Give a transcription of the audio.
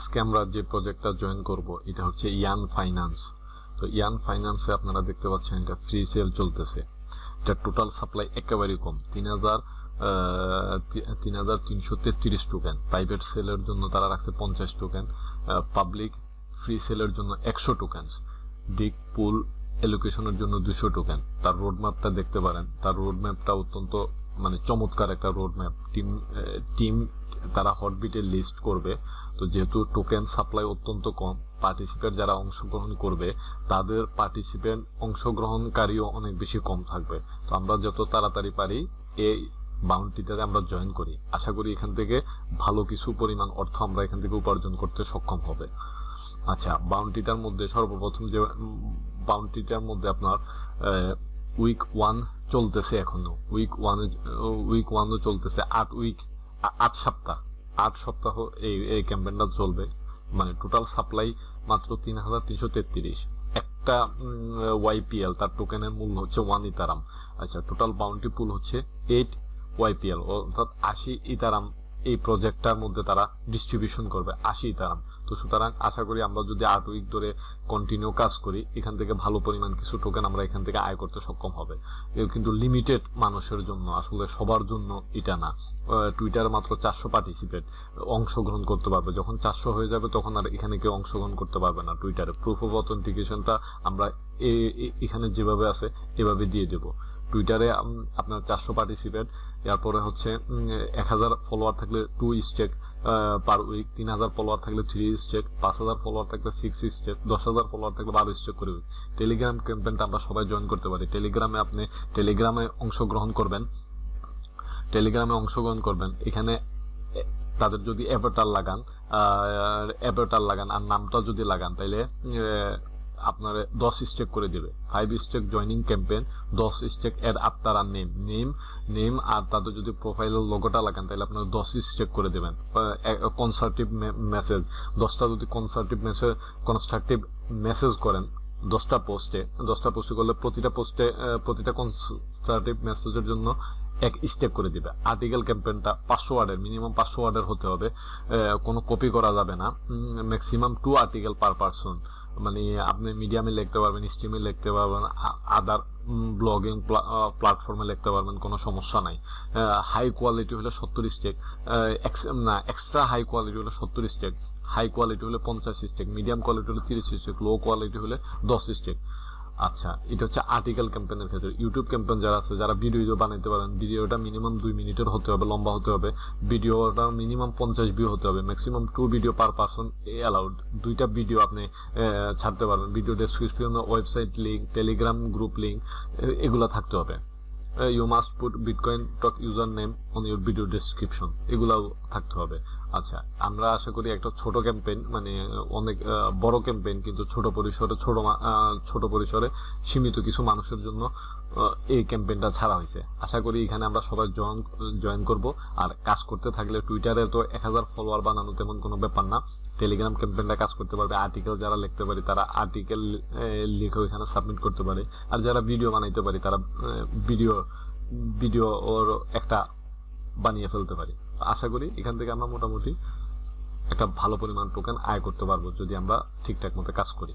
আজকে আমরা যে প্রজেক্টটা জয়েন করব এটা হচ্ছে ইয়ান ফাইন্যান্স। তো ইয়ান ফাইন্যান্সে আপনারা দেখতে পাচ্ছেন এটা ফ্রি সেল চলতেছে। এটা টোটাল সাপ্লাই একেবারেই কম, ৩৩33 টোকেন। প্রাইভেট সেলের জন্য তারা রাখছে 50 টোকেন, পাবলিক ফ্রি সেলের জন্য 100 টোকেন, ডিক পুল এলোকেশনের জন্য 200 টোকেন। তার রোডম্যাপটা দেখতে পারেন, তার রোডম্যাপটা অত্যন্ত চমৎকার একটা রোডম্যাপ। টিম তারা হটবিটে লিস্ট করবে। তো যেহেতু টোকেন সাপ্লাই অত্যন্ত কম, পার্টিসিপেন্ট যারা অংশগ্রহণ করবে তাদের পার্টিসিপেন্ট অংশগ্রহণকারীও অনেক বেশি কম থাকবে। তো আমরা যত তাড়াতাড়ি পারি এই বাউন্টিটাতে আমরা জয়েন করি। আশা করি এখান থেকে ভালো কিছু পরিমাণ অর্থ আমরা এখান থেকে উপার্জন করতে সক্ষম হবে। আচ্ছা, বাউন্টিটার মধ্যে সর্বপ্রথম যে বাউন্টিটার মধ্যে আপনার উইক 1 চলতেছে, এখনো উইক 1 চলতেছে। 8 সপ্তাহ এই ক্যাম্পেইনটা চলবে। টোটাল সাপ্লাই মাত্র 3333। একটা ওয়াইপিএল তার টোকেনের মূল্য হচ্ছে 1 ইথারাম। আচ্ছা, টোটাল বাউন্টি পুল হচ্ছে 8 ওয়াইপিএল, অর্থাৎ 80 ইথারাম এই প্রজেক্টটার মধ্যে তারা ডিস্ট্রিবিউশন করবে, 80 ইথারাম। তো সুতরাং আশা করি আমরা যদি 8 উইক ধরে কন্টিনিউ কাজ করি, এখান থেকে ভালো পরিমাণ কিছু টোকেন আমরা এখান থেকে আয় করতে সক্ষম হবে। কিন্তু লিমিটেড মানুষের জন্য, আসলে সবার জন্য এটা না। টুইটারে মাত্র 400 পার্টিসিপেট অংশগ্রহণ করতে পারবে। যখন 400 হয়ে যাবে তখন আর এখানে কেউ অংশগ্রহণ করতে পারবে না। টুইটারে প্রুফ অফ অথেন্টিকেশনটা আমরা এখানে যেভাবে আছে এভাবে দিয়ে দেব। টুইটারে আপনার 400 পার্টিসিপেট, এরপরে হচ্ছে 1000 ফলোয়ার থাকলে 2 স্টেক পার উইক, 3000 ফলোয়ার থাকলে 3 স্টেক, 5000 ফলোয়ার থাকলে 6 স্টেক, 10000 ফলোয়ার থাকলে 12 স্টেক করে উইক। টেলিগ্রাম ক্যাম্পেইনটা আমরা সবাই জয়েন করতে পারি। টেলিগ্রামে অংশগ্রহণ করবেন। এখানে তাদের যদি অ্যাভাটার লাগান আর নামটা যদি লাগান, তাইলে আপনার 10 স্টেক করে দেবে। 5 স্টেক জয়নিং ক্যাম্পেইন, 10 স্টেক এর আফটার আর নেম আর তাদের যদি প্রোফাইলের লোগোটা লাগান তাহলে আপনার 10 স্টেক করে দেবেন। কনস্ট্রাকটিভ মেসেজ, 10টা যদি কনস্ট্রাকটিভ মেসেজ করেন 10টা পোস্টে করলে প্রতিটা কনস্ট্রাকটিভ মেসেজের জন্য 1 স্টেক করে দিবে। আর্টিকেল ক্যাম্পেইনটা 500 ওয়ার্ডের, মিনিমাম 500 ওয়ার্ডের হতে হবে। কোনো কপি করা যাবে না। Maximum 2 article per person. আপনি মিডিয়ামে লিখতে পারবেন, স্ট্রিমে লিখতে পারবেন, আদার ব্লগিং প্ল্যাটফর্মে লিখতে পারবেন, কোনো সমস্যা নাই। হাই কোয়ালিটি হলে 70 স্টেক, এক্সট্রা হাই কোয়ালিটি হলে 70 স্টেক, হাই কোয়ালিটি হলে 50 স্টেক, মিডিয়াম কোয়ালিটি হলে 30 স্টেক, লো কোয়ালিটি হলে 10 স্টেক। আচ্ছা, এটা হচ্ছে আর্টিকেল ক্যাম্পেইনের ক্ষেত্রে। ইউটিউব ক্যাম্পেইন যারা আছে, যারা ভিডিও বানাইতে পারেন, ভিডিওটা মিনিমাম 2 মিনিটের হতে হবে, লম্বা হতে হবে। ভিডিওটা মিনিমাম 50 ভিউ হতে হবে। Maximum 2 video per person allowed. 2টা ভিডিও আপনি ছাড়তে পারবেন। ভিডিও ডেসক্রিপশনে website link, Telegram group link এগুলো থাকতে হবে। You must put Bitcoin talk user name on your video description, এগুলাও থাকতে হবে। আচ্ছা, আমরা আশা করি একটা ছোট ক্যাম্পেইন, অনেক বড় ক্যাম্পেইন কিন্তু ছোট পরিসরে সীমিত কিছু মানুষের জন্য এই ক্যাম্পেইনটা ছাড়া হয়েছে। আশা করি এখানে আমরা সবাই জয়েন করব। আর কাজ করতে থাকলে, টুইটারে তো 1000 ফলোয়ার বানানো তেমন কোনো ব্যাপার না। টেলিগ্রাম ক্যাম্পেইনটা কাজ করতে পারবে। আর্টিকেল যারা লিখতে পারে তারা আর্টিকেল লিখে এখানে সাবমিট করতে পারে। আর যারা ভিডিও বানাইতে পারে তারা ভিডিও ওর একটা বানিয়ে ফেলতে পারি। আশা করি এখান থেকে আমরা মোটামুটি একটা ভালো পরিমাণ টোকেন আয় করতে পারবো যদি আমরা ঠিকঠাক মতো কাজ করি।